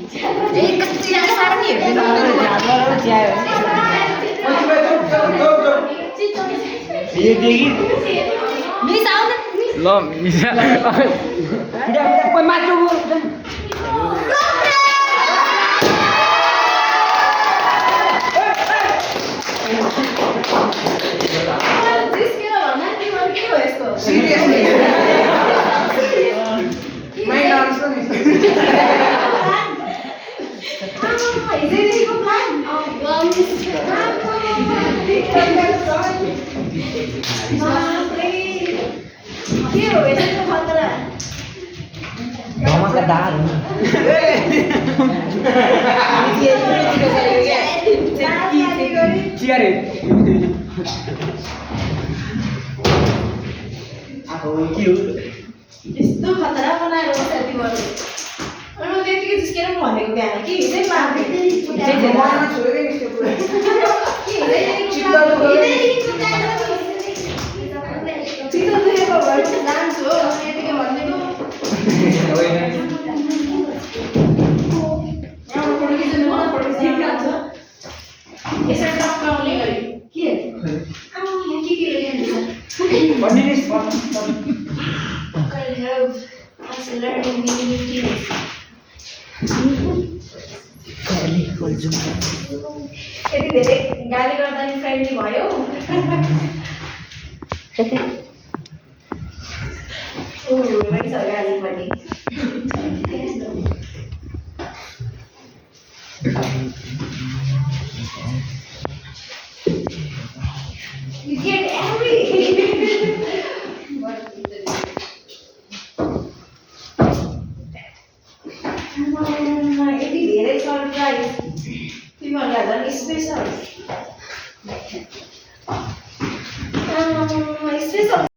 कस्तो यहाँ साह्रो नि हेर्दैन मिस आउन ल मिसा यस्तो खतरा बनाएर साथीहरु अनि म त्यतिकै जिस्केर भनेको बिहान के हिजै पार्दै चित्त दुखेको भएर जान्छु हो यतिकै भन्दिनु यसरी टक्काउने गरी के यहाँ के यति धेरै गाली गर्दा नि फ्रेन्डली भयो रहेछ गाली पनि You get angry. यति धेरै सरप्राइज तिमीहरूलाई झन् स्पेसल